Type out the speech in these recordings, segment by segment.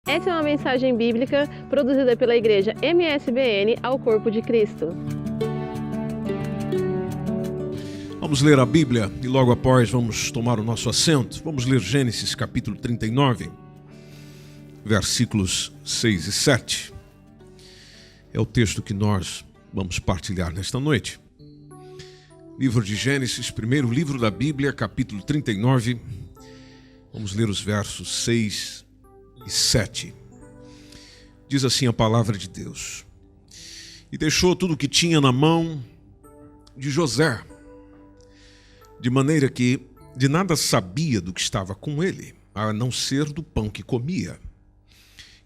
Essa é uma mensagem bíblica produzida pela Igreja MSBN ao Corpo de Cristo. Vamos ler a Bíblia e logo após vamos tomar o nosso assento. Vamos ler Gênesis capítulo 39, versículos 6 e 7. É o texto que nós vamos partilhar nesta noite. Livro de Gênesis, primeiro livro da Bíblia, capítulo 39. Vamos ler os versos 6 e 7. Diz assim a palavra de Deus: E deixou tudo o que tinha na mão de José, de maneira que de nada sabia do que estava com ele, a não ser do pão que comia.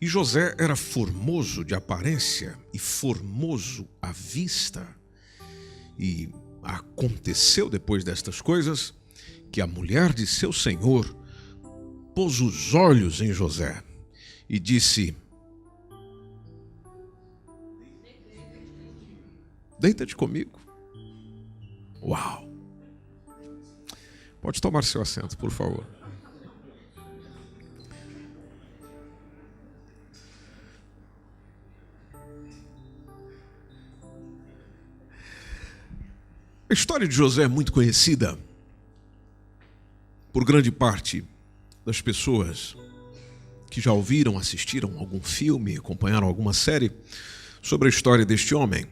E José era formoso de aparência e formoso à vista. E aconteceu depois destas coisas que a mulher de seu senhor pôs os olhos em José e disse: Deita-te comigo. Uau! Pode tomar seu assento, por favor. A história de José é muito conhecida por grande parte das pessoas que já ouviram, assistiram algum filme, acompanharam alguma série sobre a história deste homem,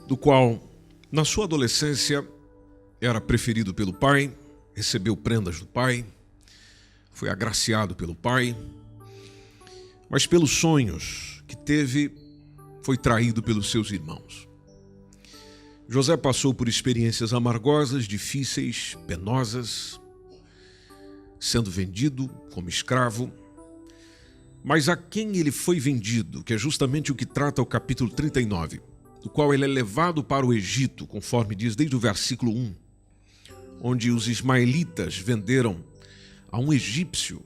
do qual, na sua adolescência, era preferido pelo pai, recebeu prendas do pai, foi agraciado pelo pai, mas pelos sonhos que teve, foi traído pelos seus irmãos. José passou por experiências amargosas, difíceis, penosas, sendo vendido como escravo, mas a quem ele foi vendido, que é justamente o que trata o capítulo 39, do qual ele é levado para o Egito, conforme diz desde o versículo 1, onde os ismaelitas venderam a um egípcio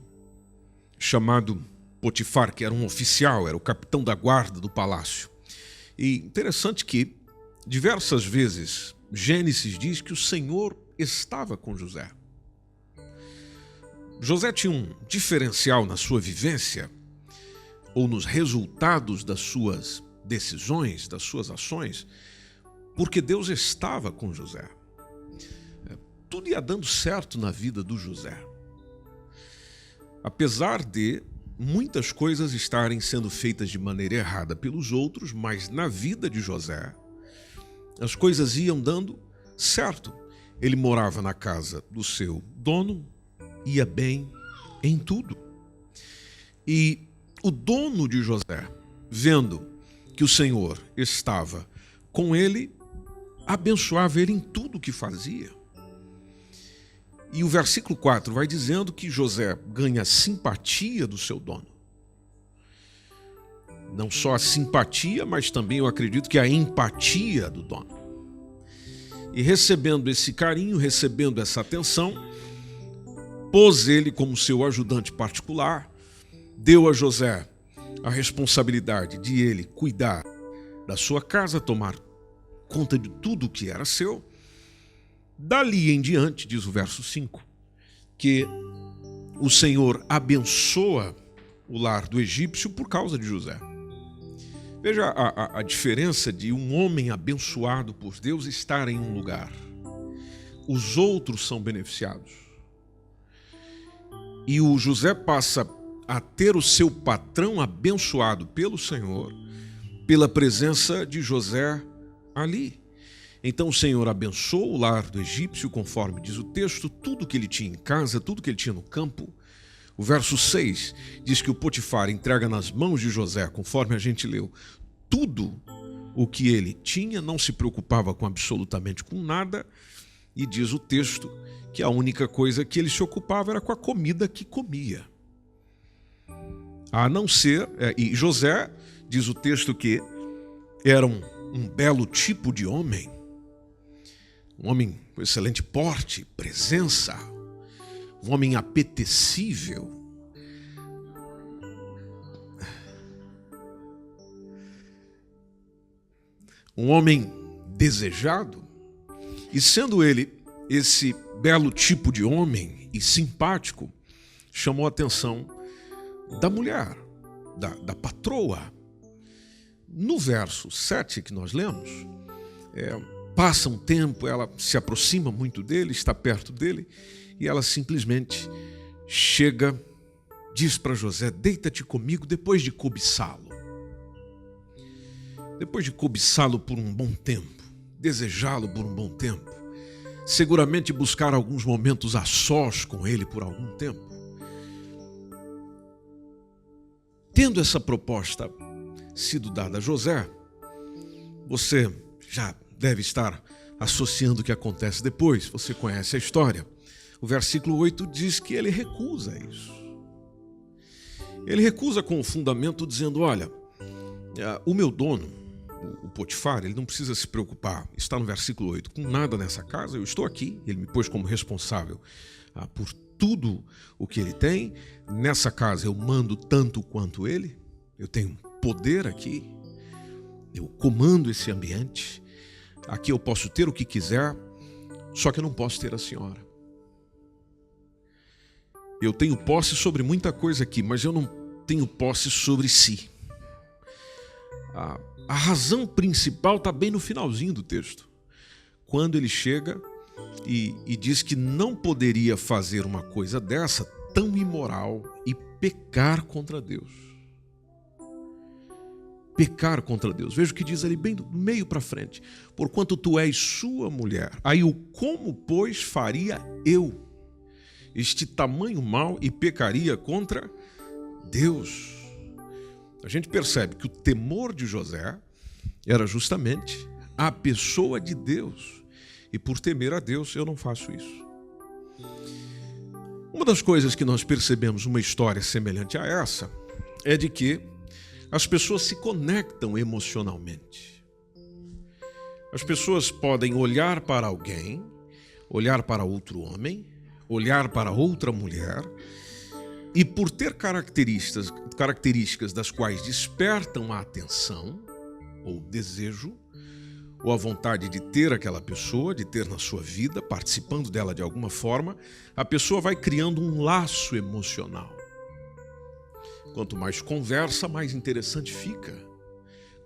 chamado Potifar, que era um oficial, era o capitão da guarda do palácio. E interessante que, diversas vezes, Gênesis diz que o Senhor estava com José. José tinha um diferencial na sua vivência, ou nos resultados das suas decisões, das suas ações, porque Deus estava com José. Tudo ia dando certo na vida do José. Apesar de muitas coisas estarem sendo feitas de maneira errada pelos outros, mas na vida de José, as coisas iam dando certo. Ele morava na casa do seu dono, ia bem em tudo. E o dono de José, vendo que o Senhor estava com ele, abençoava ele em tudo que fazia. E o versículo 4 vai dizendo que José ganha a simpatia do seu dono. Não só a simpatia, mas também eu acredito que a empatia do dono. E recebendo esse carinho, recebendo essa atenção, pôs ele como seu ajudante particular, deu a José a responsabilidade de ele cuidar da sua casa, tomar conta de tudo o que era seu. Dali em diante, diz o verso 5, que o Senhor abençoa o lar do egípcio por causa de José. Veja a diferença de um homem abençoado por Deus estar em um lugar. Os outros são beneficiados. E o José passa a ter o seu patrão abençoado pelo Senhor, pela presença de José ali. Então o Senhor abençoou o lar do egípcio, conforme diz o texto, tudo que ele tinha em casa, tudo que ele tinha no campo. O verso 6 diz que o Potifar entrega nas mãos de José, conforme a gente leu, tudo o que ele tinha, não se preocupava com absolutamente com nada, e diz o texto que a única coisa que ele se ocupava era com a comida que comia. A não ser, e José, diz o texto que era um belo tipo de homem, um homem com excelente porte, presença, um homem apetecível. Um homem desejado. E sendo ele esse belo tipo de homem e simpático, chamou a atenção da mulher, da patroa. No verso 7 que nós lemos, passa um tempo, ela se aproxima muito dele, está perto dele, e ela simplesmente chega, diz para José: deita-te comigo, depois de cobiçá-lo. Depois de cobiçá-lo por um bom tempo, desejá-lo por um bom tempo, seguramente buscar alguns momentos a sós com ele por algum tempo. Tendo essa proposta sido dada a José, você já deve estar associando o que acontece depois, você conhece a história. O versículo 8 diz que ele recusa isso. Ele recusa com o fundamento dizendo: olha, o meu dono, o Potifar, ele não precisa se preocupar, está no versículo 8, com nada nessa casa, eu estou aqui, ele me pôs como responsável por tudo o que ele tem, nessa casa eu mando tanto quanto ele, eu tenho poder aqui, eu comando esse ambiente, aqui eu posso ter o que quiser, só que eu não posso ter a senhora. Eu tenho posse sobre muita coisa aqui, mas eu não tenho posse sobre si. A razão principal está bem no finalzinho do texto, quando ele chega e diz que não poderia fazer uma coisa dessa tão imoral e pecar contra Deus. Pecar contra Deus. Veja o que diz ali bem do meio para frente. Porquanto tu és sua mulher. Aí o como, pois, faria eu este tamanho mal e pecaria contra Deus? A gente percebe que o temor de José era justamente a pessoa de Deus. E por temer a Deus, eu não faço isso. Uma das coisas que nós percebemos numa história semelhante a essa é de que as pessoas se conectam emocionalmente. As pessoas podem olhar para alguém, olhar para outro homem, olhar para outra mulher, e por ter características das quais despertam a atenção, ou desejo, ou a vontade de ter aquela pessoa, de ter na sua vida, participando dela de alguma forma, a pessoa vai criando um laço emocional. Quanto mais conversa, mais interessante fica.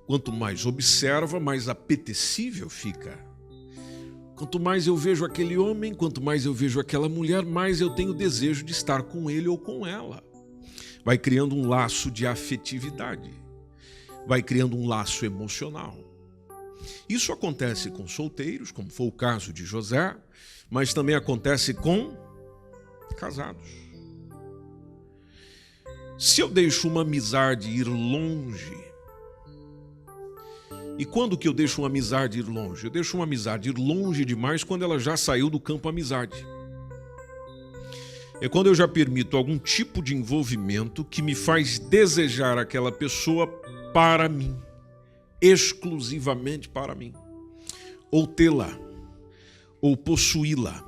Quanto mais observa, mais apetecível fica. Quanto mais eu vejo aquele homem, quanto mais eu vejo aquela mulher, mais eu tenho desejo de estar com ele ou com ela. Vai criando um laço de afetividade. Vai criando um laço emocional. Isso acontece com solteiros, como foi o caso de José, mas também acontece com casados. Se eu deixo uma amizade ir longe, e quando que eu deixo uma amizade ir longe? Eu deixo uma amizade ir longe demais quando ela já saiu do campo amizade. É quando eu já permito algum tipo de envolvimento que me faz desejar aquela pessoa para mim, exclusivamente para mim, ou tê-la, ou possuí-la.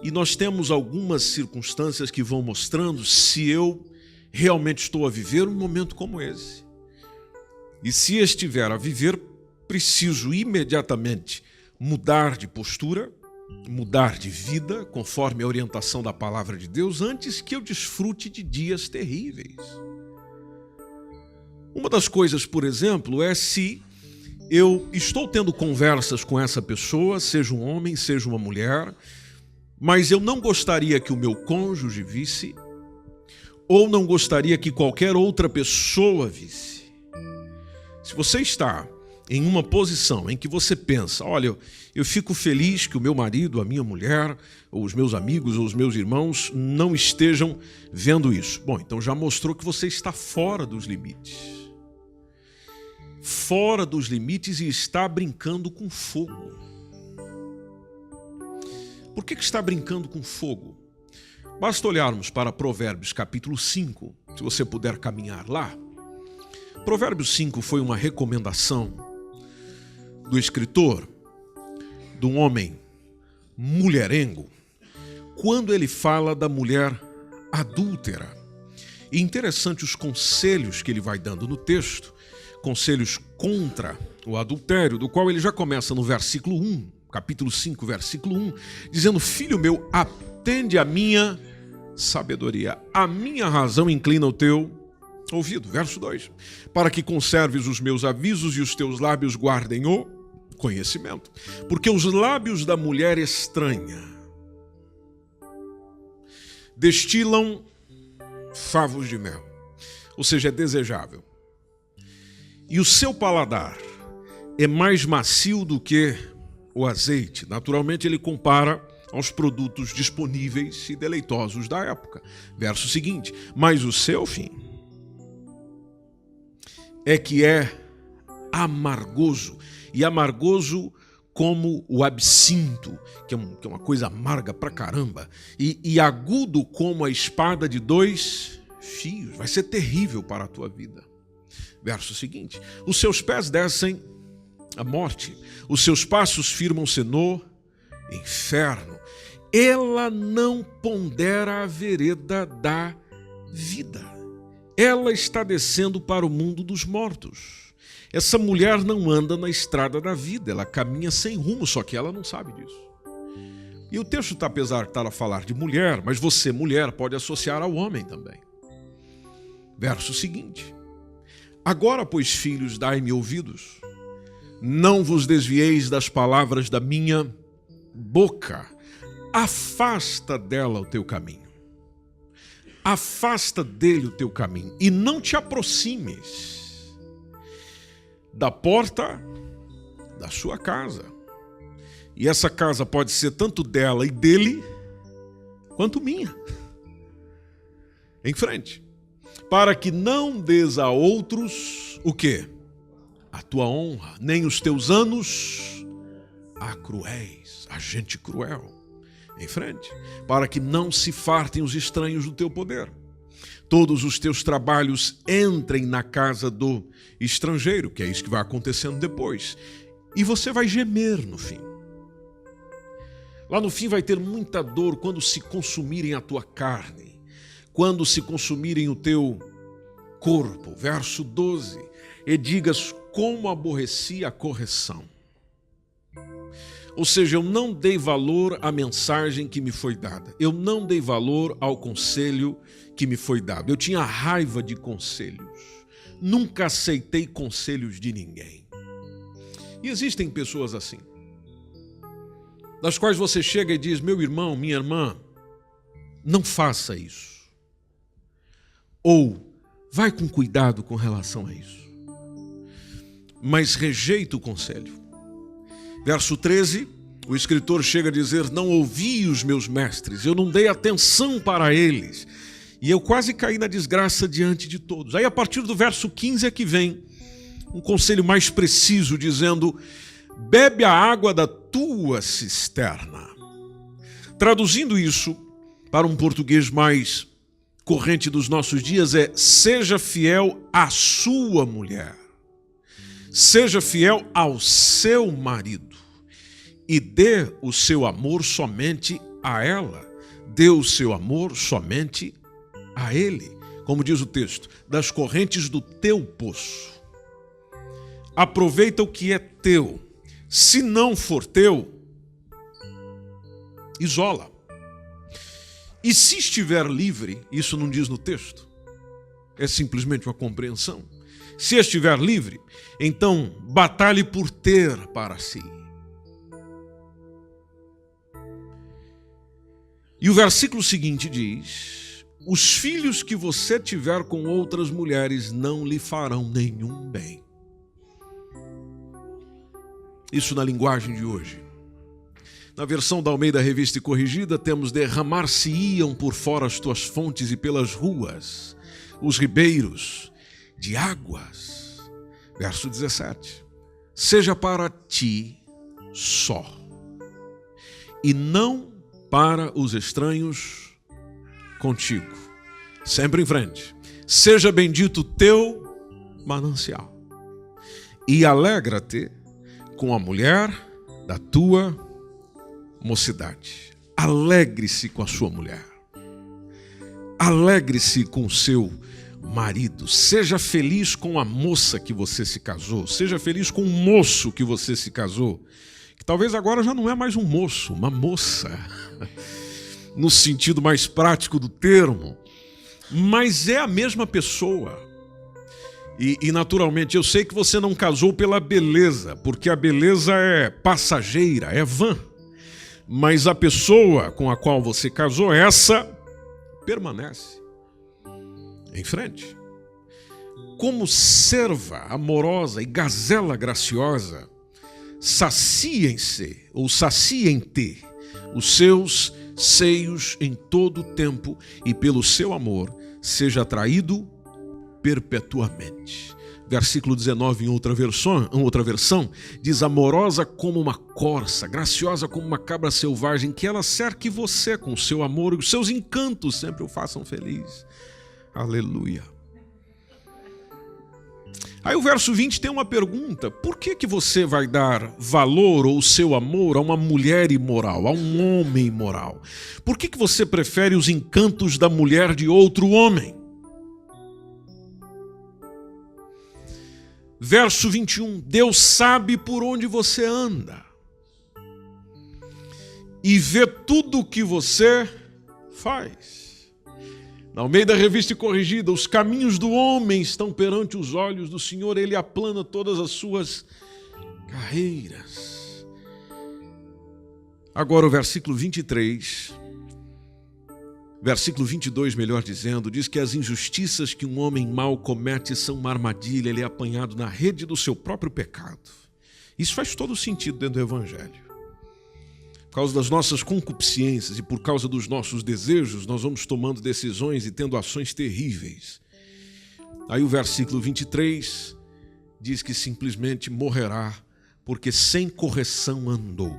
E nós temos algumas circunstâncias que vão mostrando se eu realmente estou a viver um momento como esse. E se estiver a viver, preciso imediatamente mudar de postura, mudar de vida, conforme a orientação da palavra de Deus, antes que eu desfrute de dias terríveis. Uma das coisas, por exemplo, é se eu estou tendo conversas com essa pessoa, seja um homem, seja uma mulher, mas eu não gostaria que o meu cônjuge visse, ou não gostaria que qualquer outra pessoa visse. Se você está em uma posição em que você pensa, olha, eu fico feliz que o meu marido, a minha mulher, ou os meus amigos, ou os meus irmãos não estejam vendo isso. Bom, então já mostrou que você está fora dos limites. Fora dos limites e está brincando com fogo. Por que está brincando com fogo? Basta olharmos para Provérbios capítulo 5, se você puder caminhar lá. Provérbios 5 foi uma recomendação do escritor, de um homem mulherengo, quando ele fala da mulher adúltera. E interessante os conselhos que ele vai dando no texto, conselhos contra o adultério, do qual ele já começa no versículo 1, capítulo 5, versículo 1, dizendo: filho meu, atende a minha sabedoria, a minha razão inclina o teu ouvido. Verso 2. Para que conserves os meus avisos e os teus lábios guardem o conhecimento. Porque os lábios da mulher estranha destilam favos de mel, ou seja, é desejável. E o seu paladar é mais macio do que o azeite. Naturalmente, ele compara aos produtos disponíveis e deleitosos da época. Verso seguinte: mas o seu fim é que é amargoso, e amargoso como o absinto, que é uma coisa amarga pra caramba, e agudo como a espada de 2 fios. Vai ser terrível para a tua vida. Verso seguinte: os seus pés descem à morte, os seus passos firmam-se no inferno. Ela não pondera a vereda da vida. Ela está descendo para o mundo dos mortos. Essa mulher não anda na estrada da vida, ela caminha sem rumo, só que ela não sabe disso. E o texto está, apesar de estar a falar de mulher, mas você, mulher, pode associar ao homem também. Verso seguinte: agora, pois, filhos, dai-me ouvidos, não vos desvieis das palavras da minha boca, afasta dela o teu caminho, afasta dele o teu caminho, e não te aproximes da porta da sua casa. E essa casa pode ser tanto dela e dele, quanto minha. Em frente. Para que não dês a outros o quê? A tua honra, nem os teus anos a cruéis, a gente cruel. Em frente. Para que não se fartem os estranhos do teu poder. Todos os teus trabalhos entrem na casa do estrangeiro, que é isso que vai acontecendo depois. E você vai gemer no fim. Lá no fim vai ter muita dor quando se consumirem a tua carne, quando se consumirem o teu corpo. Verso 12. E digas: como aborreci a correção. Ou seja, eu não dei valor à mensagem que me foi dada. Eu não dei valor ao conselho que me foi dado. Eu tinha raiva de conselhos. Nunca aceitei conselhos de ninguém. E existem pessoas assim, das quais você chega e diz: meu irmão, minha irmã, não faça isso. Ou vai com cuidado com relação a isso. Mas rejeita o conselho. Verso 13, o escritor chega a dizer: não ouvi os meus mestres, eu não dei atenção para eles, e eu quase caí na desgraça diante de todos. Aí a partir do verso 15 é que vem um conselho mais preciso, dizendo: bebe a água da tua cisterna. Traduzindo isso para um português mais corrente dos nossos dias, é: seja fiel à sua mulher, seja fiel ao seu marido, e dê o seu amor somente a ela, dê o seu amor somente a ele. Como diz o texto: das correntes do teu poço. Aproveita o que é teu. Se não for teu, isola. E se estiver livre, isso não diz no texto, é simplesmente uma compreensão. Se estiver livre, então batalhe por ter para si. E o versículo seguinte diz: os filhos que você tiver com outras mulheres não lhe farão nenhum bem. Isso na linguagem de hoje. Na versão da Almeida Revista e Corrigida, temos: derramar-se-iam por fora as tuas fontes e pelas ruas os ribeiros de águas. Verso 17. Seja para ti só, e não para os estranhos contigo. Sempre em frente. Seja bendito o teu manancial, e alegra-te com a mulher da tua mocidade. Alegre-se com a sua mulher. Alegre-se com o seu marido. Seja feliz com a moça que você se casou. Seja feliz com o moço que você se casou, que talvez agora já não é mais um moço, uma moça, no sentido mais prático do termo, mas é a mesma pessoa. E naturalmente eu sei que você não casou pela beleza, porque a beleza é passageira, é vã. Mas a pessoa com a qual você casou, essa permanece em frente. Como serva amorosa e gazela graciosa, saciem-se ou saciem-te os seus seios em todo o tempo, e pelo seu amor seja atraído perpetuamente. Versículo 19, em outra versão, diz: amorosa como uma corça, graciosa como uma cabra selvagem, que ela cerque você com o seu amor e os seus encantos sempre o façam feliz. Aleluia. Aí o verso 20 tem uma pergunta: por que você vai dar valor ou seu amor a uma mulher imoral, a um homem imoral? Por que você prefere os encantos da mulher de outro homem? Verso 21, Deus sabe por onde você anda e vê tudo o que você faz. Na Almeida Revista e Corrigida, os caminhos do homem estão perante os olhos do Senhor, Ele aplana todas as suas carreiras. Agora o versículo 23, versículo 22, melhor dizendo, diz que as injustiças que um homem mau comete são uma armadilha, ele é apanhado na rede do seu próprio pecado. Isso faz todo sentido dentro do Evangelho. Por causa das nossas concupiscências e por causa dos nossos desejos, nós vamos tomando decisões e tendo ações terríveis. Aí o versículo 23 diz que simplesmente morrerá, porque sem correção andou,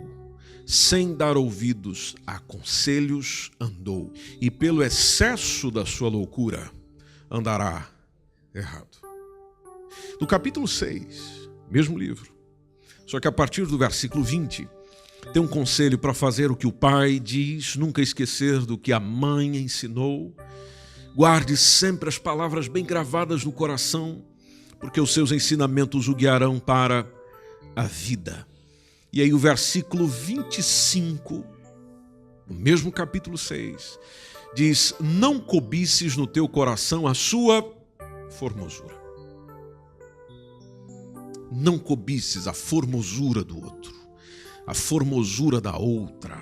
sem dar ouvidos a conselhos andou, e pelo excesso da sua loucura andará errado. No capítulo 6, mesmo livro, só que a partir do versículo 20, tem um conselho para fazer o que o pai diz, nunca esquecer do que a mãe ensinou. Guarde sempre as palavras bem gravadas no coração, porque os seus ensinamentos o guiarão para a vida. E aí o versículo 25, no mesmo capítulo 6, diz: não cobices no teu coração a sua formosura. Não cobices a formosura do outro, a formosura da outra,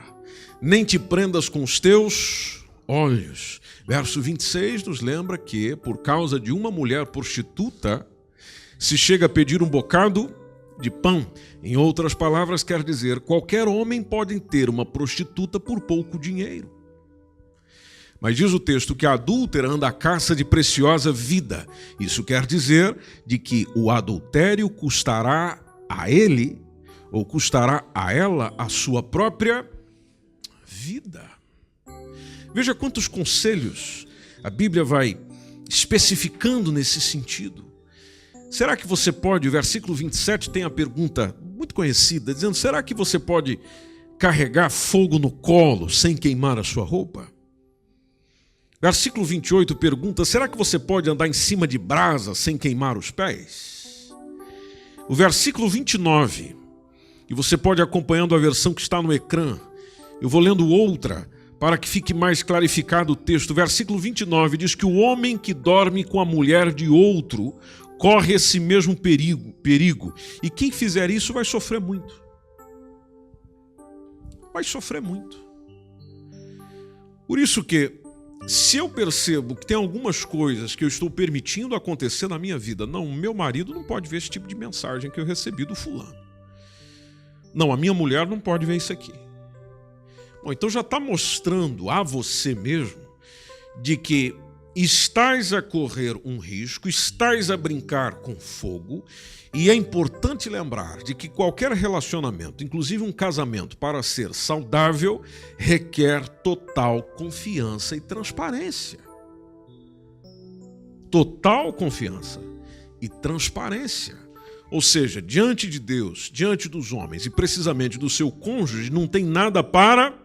nem te prendas com os teus olhos. Verso 26 nos lembra que, por causa de uma mulher prostituta, se chega a pedir um bocado de pão. Em outras palavras, quer dizer, qualquer homem pode ter uma prostituta por pouco dinheiro. Mas diz o texto que a adúltera anda à caça de preciosa vida. Isso quer dizer de que o adultério custará a ele, ou custará a ela, a sua própria vida. Veja quantos conselhos a Bíblia vai especificando nesse sentido. Será que você pode, o versículo 27 tem a pergunta muito conhecida, dizendo: será que você pode carregar fogo no colo sem queimar a sua roupa? Versículo 28 pergunta: será que você pode andar em cima de brasa sem queimar os pés? O versículo 29, e você pode ir acompanhando a versão que está no ecrã. Eu vou lendo outra para que fique mais clarificado o texto. O versículo 29 diz que o homem que dorme com a mulher de outro corre esse mesmo perigo. E quem fizer isso vai sofrer muito. Vai sofrer muito. Por isso que, se eu percebo que tem algumas coisas que eu estou permitindo acontecer na minha vida, não, meu marido não pode ver esse tipo de mensagem que eu recebi do fulano. Não, a minha mulher não pode ver isso aqui. Bom, então já está mostrando a você mesmo de que estás a correr um risco, estás a brincar com fogo, e é importante lembrar de que qualquer relacionamento, inclusive um casamento, para ser saudável, requer total confiança e transparência. Total confiança e transparência. Ou seja, diante de Deus, diante dos homens e precisamente do seu cônjuge, não tem nada para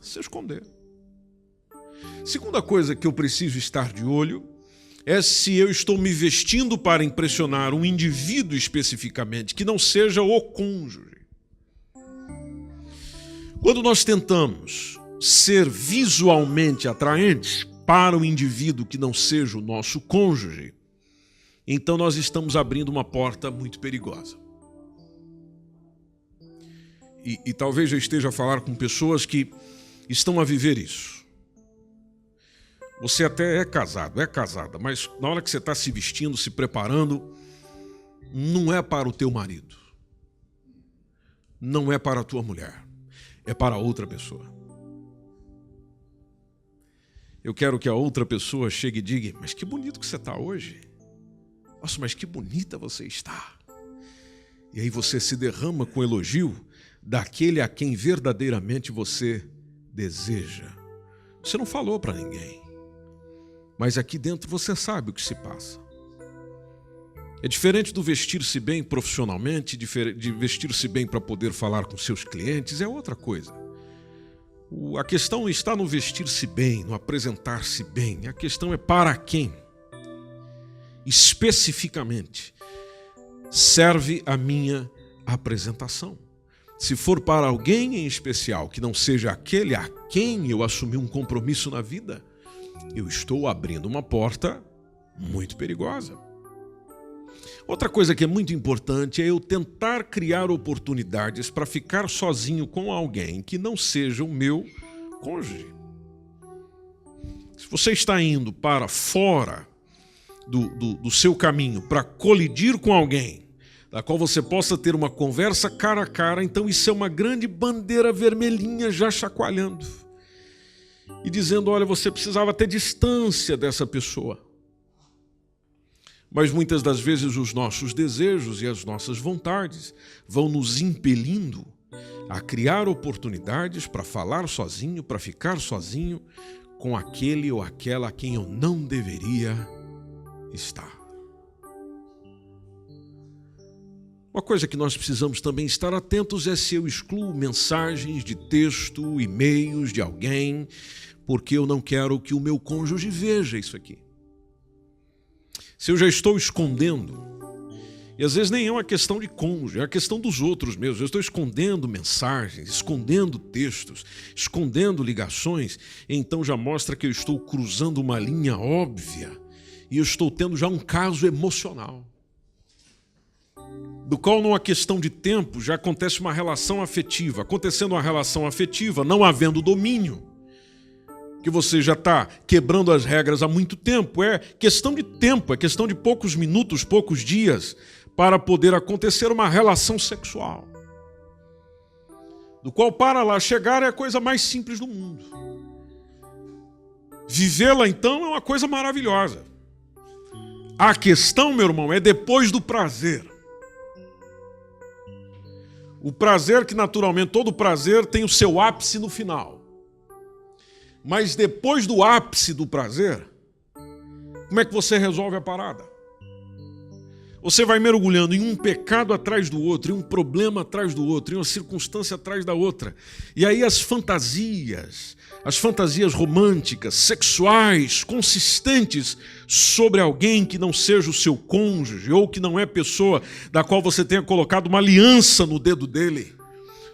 se esconder. Segunda coisa que eu preciso estar de olho é se eu estou me vestindo para impressionar um indivíduo especificamente, que não seja o cônjuge. Quando nós tentamos ser visualmente atraentes para o indivíduo que não seja o nosso cônjuge, então nós estamos abrindo uma porta muito perigosa. E talvez eu esteja a falar com pessoas que estão a viver isso. Você até é casada, mas na hora que você está se vestindo, se preparando, não é para o teu marido, não é para a tua mulher, é para outra pessoa. Eu quero que a outra pessoa chegue e diga: mas que bonito que você está hoje. Nossa, mas que bonita você está. E aí você se derrama com elogio daquele a quem verdadeiramente você deseja. Você não falou para ninguém, mas aqui dentro você sabe o que se passa. É diferente do vestir-se bem profissionalmente, de vestir-se bem para poder falar com seus clientes, é outra coisa. A questão está no vestir-se bem, no apresentar-se bem. A questão é para quem, especificamente, serve a minha apresentação. Se for para alguém em especial, que não seja aquele a quem eu assumi um compromisso na vida, eu estou abrindo uma porta muito perigosa. Outra coisa que é muito importante é eu tentar criar oportunidades para ficar sozinho com alguém que não seja o meu cônjuge. Se você está indo para fora do seu caminho para colidir com alguém, da qual você possa ter uma conversa cara a cara, então isso é uma grande bandeira vermelhinha já chacoalhando e dizendo: olha, você precisava ter distância dessa pessoa. Mas muitas das vezes os nossos desejos e as nossas vontades vão nos impelindo a criar oportunidades para falar sozinho, para ficar sozinho com aquele ou aquela a quem eu não deveria estar. Uma coisa que nós precisamos também estar atentos é se eu excluo mensagens de texto, e-mails de alguém, porque eu não quero que o meu cônjuge veja isso aqui. Se eu já estou escondendo, e às vezes nem é uma questão de cônjuge, é a questão dos outros mesmo. Eu estou escondendo mensagens, escondendo textos, escondendo ligações, então já mostra que eu estou cruzando uma linha óbvia e eu estou tendo já um caso emocional, do qual numa questão de tempo já acontece uma relação afetiva. Acontecendo uma relação afetiva, não havendo domínio, que você já está quebrando as regras há muito tempo, é questão de tempo, é questão de poucos minutos, poucos dias, para poder acontecer uma relação sexual, do qual para lá chegar é a coisa mais simples do mundo. Vivê-la então é uma coisa maravilhosa. A questão, meu irmão, é depois do prazer. O prazer que naturalmente, todo prazer tem o seu ápice no final. Mas depois do ápice do prazer, como é que você resolve a parada? Você vai mergulhando em um pecado atrás do outro, em um problema atrás do outro, em uma circunstância atrás da outra. E aí as fantasias românticas, sexuais, consistentes sobre alguém que não seja o seu cônjuge, ou que não é pessoa da qual você tenha colocado uma aliança no dedo dele,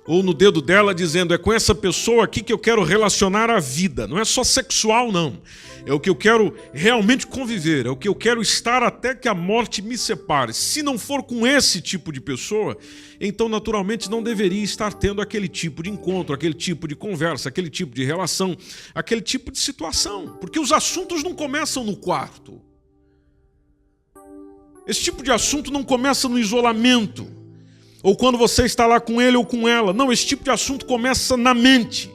ou no dedo dela, dizendo: é com essa pessoa aqui que eu quero relacionar a vida. Não é só sexual, não. É o que eu quero realmente conviver, é o que eu quero estar até que a morte me separe. Se não for com esse tipo de pessoa, então naturalmente não deveria estar tendo aquele tipo de encontro, aquele tipo de conversa, aquele tipo de relação, aquele tipo de situação. Porque os assuntos não começam no quarto. Esse tipo de assunto não começa no isolamento, ou quando você está lá com ele ou com ela. Não, esse tipo de assunto começa na mente.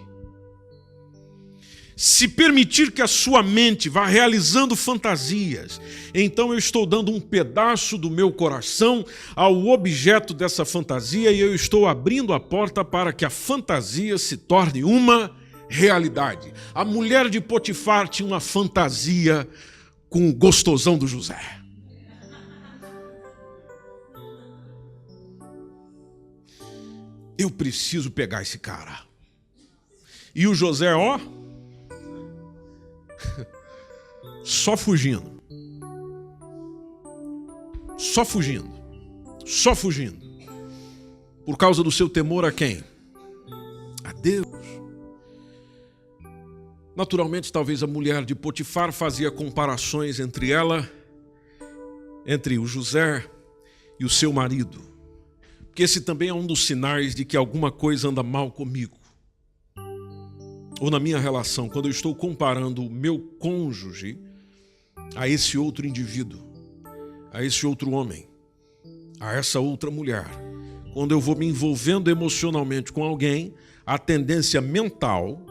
Se permitir que a sua mente vá realizando fantasias, então eu estou dando um pedaço do meu coração ao objeto dessa fantasia e eu estou abrindo a porta para que a fantasia se torne uma realidade. A mulher de Potifar tinha uma fantasia com o gostosão do José. Eu preciso pegar esse cara. E o José, ó, só fugindo. Só fugindo. Só fugindo. Por causa do seu temor a quem? A Deus. Naturalmente, talvez a mulher de Potifar fazia comparações entre ela entre o José e o seu marido, porque esse também é um dos sinais de que alguma coisa anda mal comigo, ou na minha relação, quando eu estou comparando o meu cônjuge a esse outro indivíduo, a esse outro homem, a essa outra mulher. Quando eu vou me envolvendo emocionalmente com alguém, a tendência mental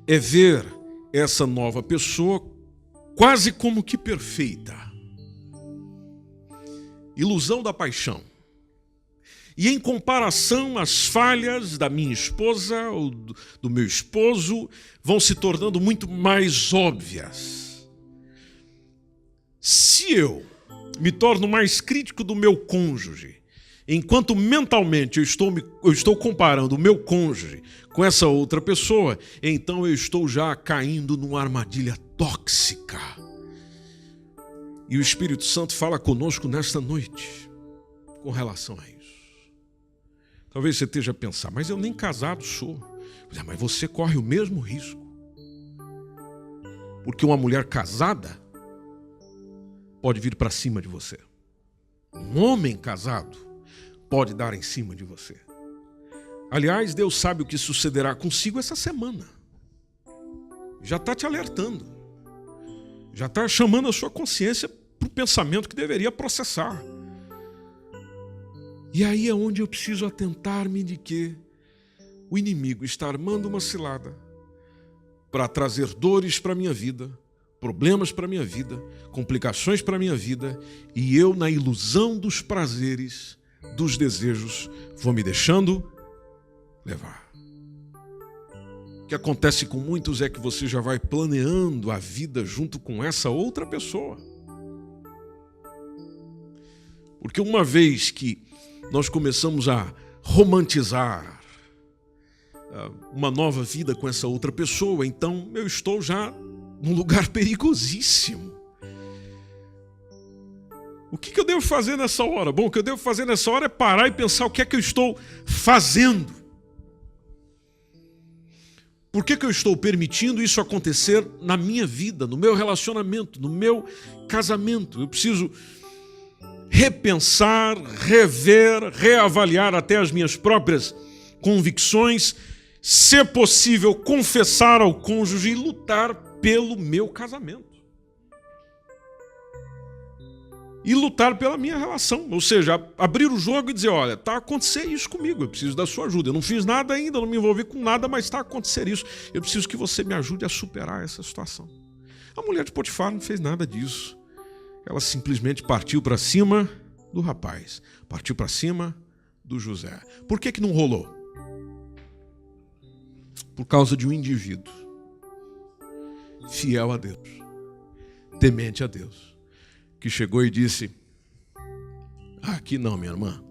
é ver essa nova pessoa quase como que perfeita. Ilusão da paixão. E em comparação, as falhas da minha esposa ou do meu esposo vão se tornando muito mais óbvias. Se eu me torno mais crítico do meu cônjuge, enquanto mentalmente eu estou comparando o meu cônjuge com essa outra pessoa, então eu estou já caindo numa armadilha tóxica. E o Espírito Santo fala conosco nesta noite com relação a isso. Talvez você esteja a pensar, mas eu nem casado sou. Mas você corre o mesmo risco. Porque uma mulher casada pode vir para cima de você. Um homem casado pode dar em cima de você. Aliás, Deus sabe o que sucederá consigo essa semana. Já está te alertando. Já está chamando a sua consciência para o pensamento que deveria processar. E aí é onde eu preciso atentar-me de que o inimigo está armando uma cilada para trazer dores para a minha vida, problemas para a minha vida, complicações para a minha vida, e eu, na ilusão dos prazeres, dos desejos, vou me deixando levar. O que acontece com muitos é que você já vai planeando a vida junto com essa outra pessoa. Porque uma vez que nós começamos a romantizar uma nova vida com essa outra pessoa, então eu estou já num lugar perigosíssimo. O que eu devo fazer nessa hora? Bom, o que eu devo fazer nessa hora é parar e pensar o que é que eu estou fazendo. Por que eu estou permitindo isso acontecer na minha vida, no meu relacionamento, no meu casamento? Eu preciso repensar, rever, reavaliar até as minhas próprias convicções, se possível, confessar ao cônjuge e lutar pelo meu casamento. E lutar pela minha relação, ou seja, abrir o jogo e dizer, olha, está a acontecer isso comigo, eu preciso da sua ajuda, eu não fiz nada ainda, não me envolvi com nada, mas está a acontecer isso, eu preciso que você me ajude a superar essa situação. A mulher de Potifar não fez nada disso. Ela simplesmente partiu para cima do rapaz, partiu para cima do José. Por que não rolou? Por causa de um indivíduo fiel a Deus, temente a Deus, que chegou e disse, aqui não, minha irmã,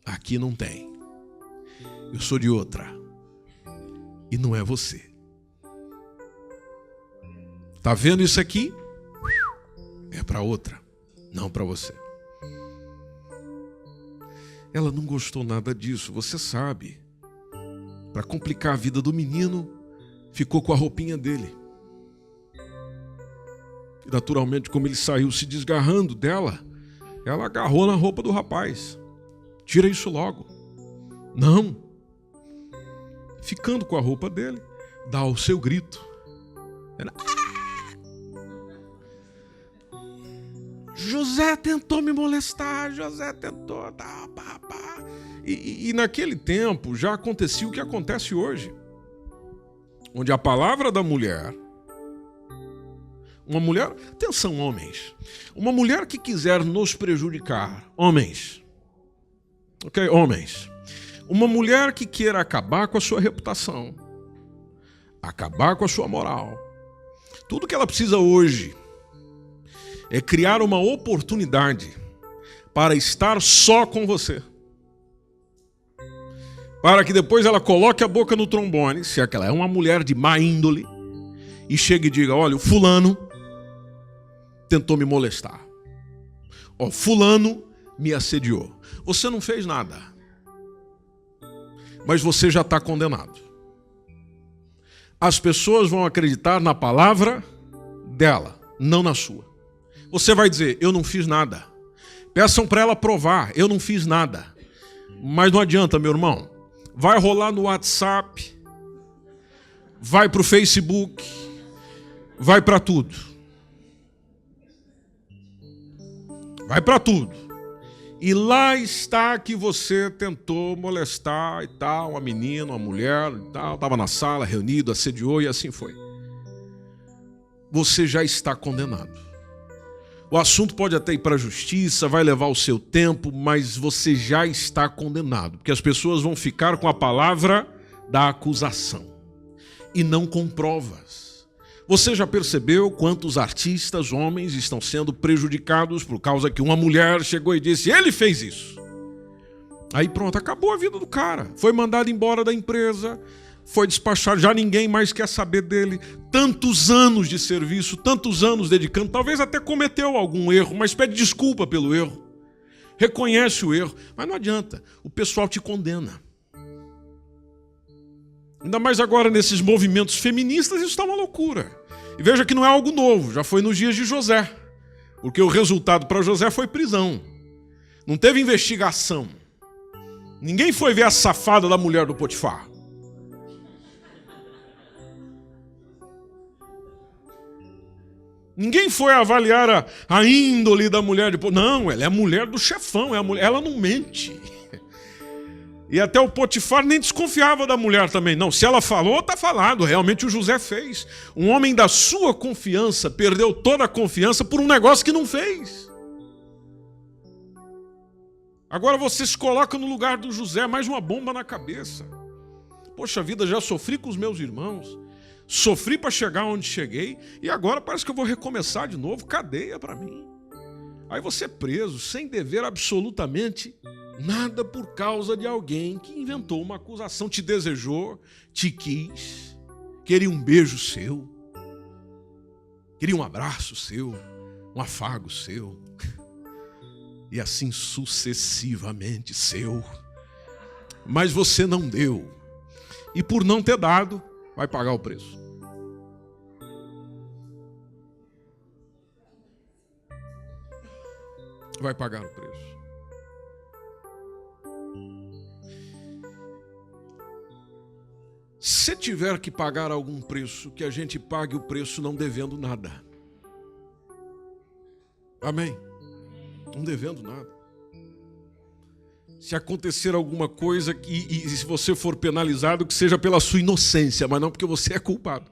aqui não tem, eu sou de outra, e não é você. Tá vendo isso aqui? É para outra, não para você. Ela não gostou nada disso, você sabe. Para complicar a vida do menino, ficou com a roupinha dele. E naturalmente, como ele saiu se desgarrando dela, ela agarrou na roupa do rapaz. Tira isso logo. Não. Ficando com a roupa dele, dá o seu grito. Ela... José tentou me molestar, José tentou... E naquele tempo já acontecia o que acontece hoje. Onde a palavra da mulher... Uma mulher... Atenção, homens. Uma mulher que quiser nos prejudicar. Homens. Ok, homens. Uma mulher que queira acabar com a sua reputação. Acabar com a sua moral. Tudo que ela precisa hoje é criar uma oportunidade para estar só com você. Para que depois ela coloque a boca no trombone, se ela é uma mulher de má índole, e chegue e diga, olha, o fulano tentou me molestar. Ó, fulano me assediou. Você não fez nada. Mas você já está condenado. As pessoas vão acreditar na palavra dela, não na sua. Você vai dizer, eu não fiz nada. Peçam para ela provar, eu não fiz nada. Mas não adianta, meu irmão. Vai rolar no WhatsApp, vai para o Facebook, vai para tudo. Vai para tudo. E lá está que você tentou molestar e tal, uma menina, uma mulher e tal, estava na sala, reunido, assediou e assim foi. Você já está condenado. O assunto pode até ir para a justiça, vai levar o seu tempo, mas você já está condenado, porque as pessoas vão ficar com a palavra da acusação e não com provas. Você já percebeu quantos artistas, homens, estão sendo prejudicados por causa que uma mulher chegou e disse, ele fez isso. Aí pronto, acabou a vida do cara. Foi mandado embora da empresa, foi despachado, já ninguém mais quer saber dele. Tantos anos de serviço, tantos anos dedicando, talvez até cometeu algum erro, mas pede desculpa pelo erro. Reconhece o erro, mas não adianta, o pessoal te condena. Ainda mais agora nesses movimentos feministas, isso está uma loucura. E veja que não é algo novo, já foi nos dias de José. Porque o resultado para José foi prisão. Não teve investigação. Ninguém foi ver a safada da mulher do Potifar. Ninguém foi avaliar a índole da mulher de Potifar. Não, ela é a mulher do chefão, ela não mente. E até o Potifar nem desconfiava da mulher também. Não, se ela falou, está falado. Realmente o José fez. Um homem da sua confiança perdeu toda a confiança por um negócio que não fez. Agora você se coloca no lugar do José, mais uma bomba na cabeça. Poxa vida, já sofri com os meus irmãos. Sofri para chegar onde cheguei. E agora parece que eu vou recomeçar de novo. Cadeia para mim. Aí você é preso, sem dever absolutamente nada por causa de alguém que inventou uma acusação, te desejou, te quis, queria um beijo seu, queria um abraço seu, um afago seu, e assim sucessivamente seu. Mas você não deu, e por não ter dado, vai pagar o preço. Vai pagar o preço. Se tiver que pagar algum preço, que a gente pague o preço não devendo nada. Amém? Não devendo nada. Se acontecer alguma coisa e se você for penalizado, que seja pela sua inocência, mas não porque você é culpado.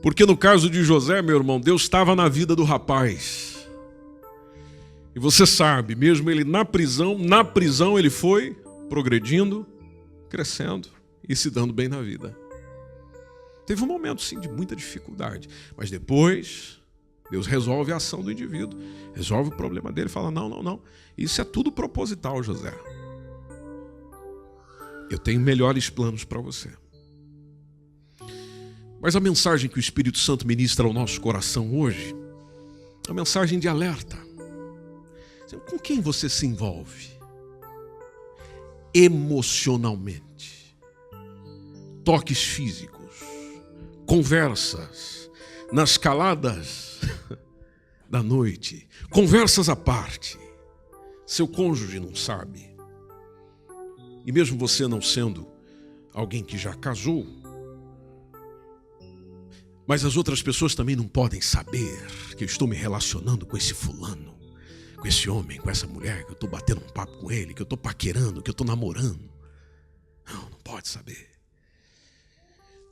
Porque no caso de José, meu irmão, Deus estava na vida do rapaz. E você sabe, mesmo ele na prisão ele foi progredindo, crescendo e se dando bem na vida. Teve um momento, sim, de muita dificuldade, mas depois Deus resolve a ação do indivíduo, resolve o problema dele, fala, não, isso é tudo proposital, José. Eu tenho melhores planos para você. Mas a mensagem que o Espírito Santo ministra ao nosso coração hoje, é uma mensagem de alerta. Com quem você se envolve? Emocionalmente, toques físicos, conversas nas caladas da noite, conversas à parte. Seu cônjuge não sabe. E mesmo você não sendo alguém que já casou, mas as outras pessoas também não podem saber que eu estou me relacionando com esse fulano, com esse homem, com essa mulher, que eu estou batendo um papo com ele, que eu estou paquerando, que eu estou namorando. Não pode saber.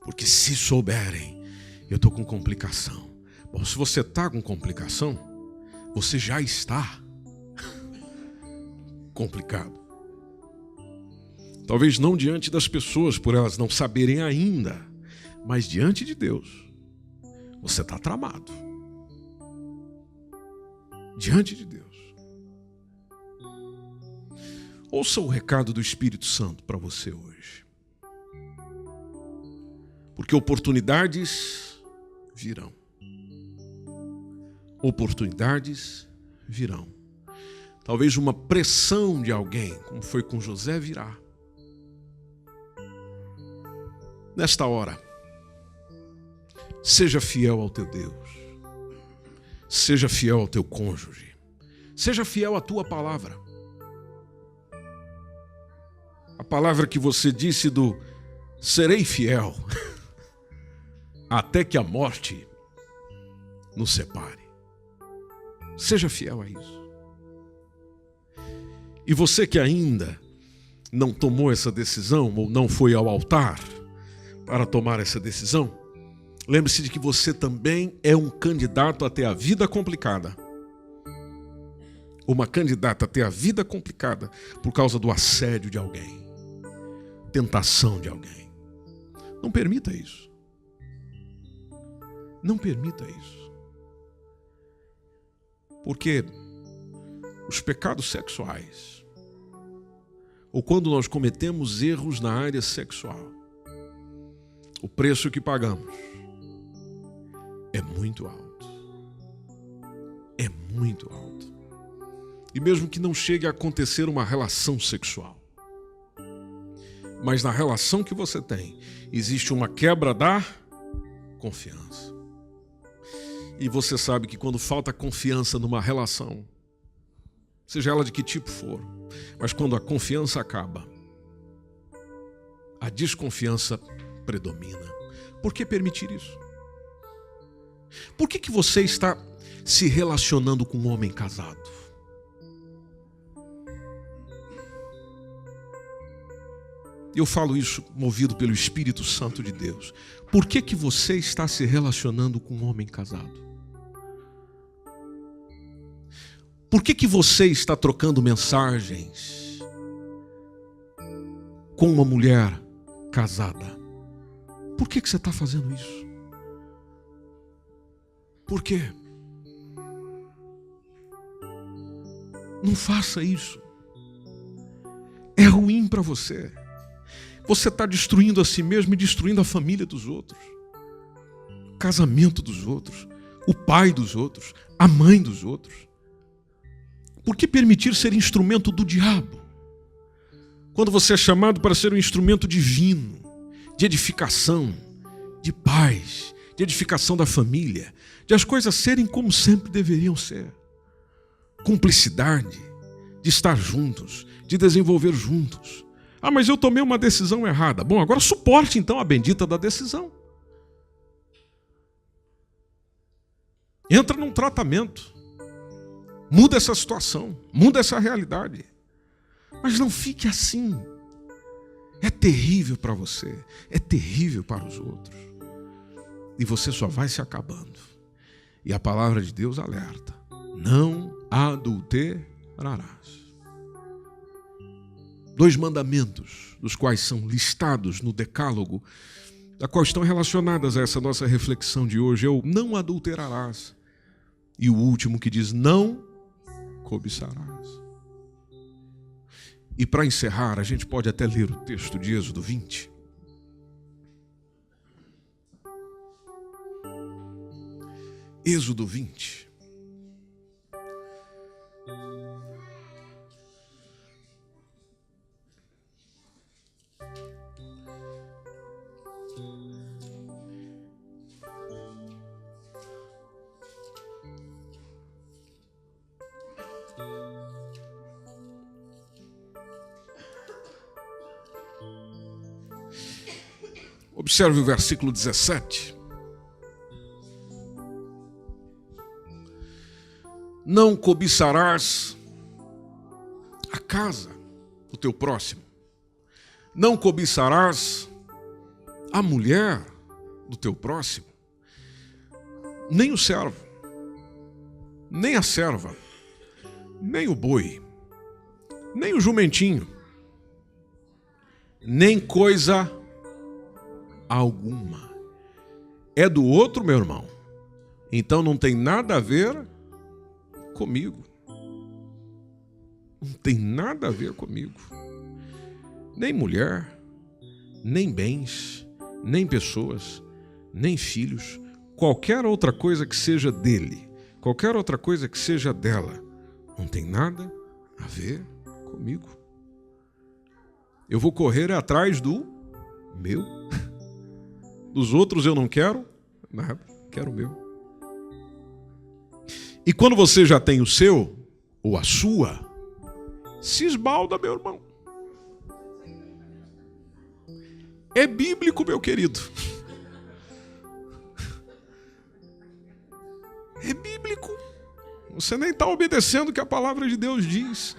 Porque se souberem, eu estou com complicação. Bom, se você está com complicação, você já está complicado. Talvez não diante das pessoas, por elas não saberem ainda, mas diante de Deus, você está tramado. Diante de Deus. Ouça o recado do Espírito Santo para você hoje. Porque oportunidades virão. Oportunidades virão. Talvez uma pressão de alguém, como foi com José, virá. Nesta hora, seja fiel ao teu Deus. Seja fiel ao teu cônjuge. Seja fiel à tua palavra. A palavra que você disse do serei fiel até que a morte nos separe. Seja fiel a isso. E você que ainda não tomou essa decisão ou não foi ao altar para tomar essa decisão, lembre-se de que você também é um candidato a ter a vida complicada. Uma candidata a ter a vida complicada por causa do assédio de alguém, tentação de alguém. Não permita isso. Não permita isso. Porque os pecados sexuais, ou quando nós cometemos erros na área sexual, o preço que pagamos é muito alto. É muito alto. E mesmo que não chegue a acontecer uma relação sexual, mas na relação que você tem, existe uma quebra da confiança. E você sabe que quando falta confiança numa relação, seja ela de que tipo for, mas quando a confiança acaba, a desconfiança predomina. Por que permitir isso? Por que você está se relacionando com um homem casado? Eu falo isso movido pelo Espírito Santo de Deus. Por que você está se relacionando com um homem casado? Por que você está trocando mensagens com uma mulher casada? Por que você está fazendo isso? Por quê? Não faça isso. É ruim para você. Você está destruindo a si mesmo e destruindo a família dos outros, o casamento dos outros, o pai dos outros, a mãe dos outros. Por que permitir ser instrumento do diabo? Quando você é chamado para ser um instrumento divino, de edificação, de paz, de edificação da família, de as coisas serem como sempre deveriam ser. Cumplicidade, de estar juntos, de desenvolver juntos. Ah, mas eu tomei uma decisão errada. Bom, agora suporte então a bendita da decisão. Entra num tratamento. Muda essa situação, muda essa realidade. Mas não fique assim. É terrível para você, é terrível para os outros. E você só vai se acabando. E a palavra de Deus alerta: não adulterarás. 2 mandamentos, dos quais são listados no decálogo, da qual estão relacionadas a essa nossa reflexão de hoje, é o não adulterarás. E o último que diz não cobiçarás. E para encerrar, a gente pode até ler o texto de Êxodo 20. Êxodo 20. Observe o versículo 17. Não cobiçarás a casa do teu próximo. Não cobiçarás a mulher do teu próximo. Nem o servo, nem a serva, nem o boi, nem o jumentinho, nem coisa alguma. É do outro, meu irmão. Então não tem nada a ver comigo. Não tem nada a ver comigo. Nem mulher, nem bens, nem pessoas, nem filhos, qualquer outra coisa que seja dele, qualquer outra coisa que seja dela, não tem nada a ver comigo. Eu vou correr atrás do meu. Dos outros eu não quero nada, quero o meu. E quando você já tem o seu, ou a sua, se esbalda, meu irmão. É bíblico, meu querido. É bíblico. Você nem está obedecendo o que a palavra de Deus diz.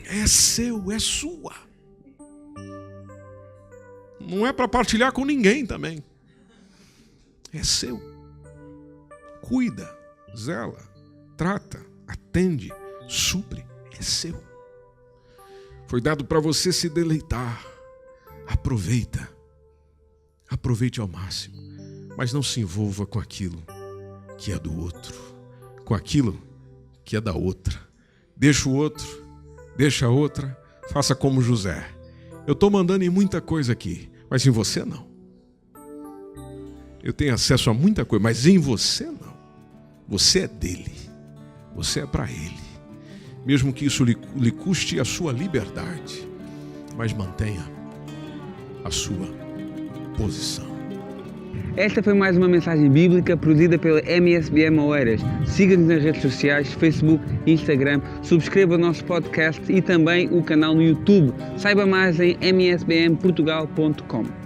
É seu, é sua. Não é para partilhar com ninguém também. É seu. Cuida, zela, trata, atende, supre. É seu. Foi dado para você se deleitar. Aproveita. Aproveite ao máximo. Mas não se envolva com aquilo que é do outro. Com aquilo que é da outra. Deixa o outro. Deixa a outra. Faça como José. Eu estou mandando em muita coisa aqui, mas em você não. Eu tenho acesso a muita coisa, mas em você não. Você é dele. Você é para ele. Mesmo que isso lhe custe a sua liberdade, mas mantenha a sua posição. Esta foi mais uma mensagem bíblica produzida pela MSBM Oeiras. Siga-nos nas redes sociais, Facebook, Instagram, subscreva o nosso podcast e também o canal no YouTube. Saiba mais em msbmportugal.com.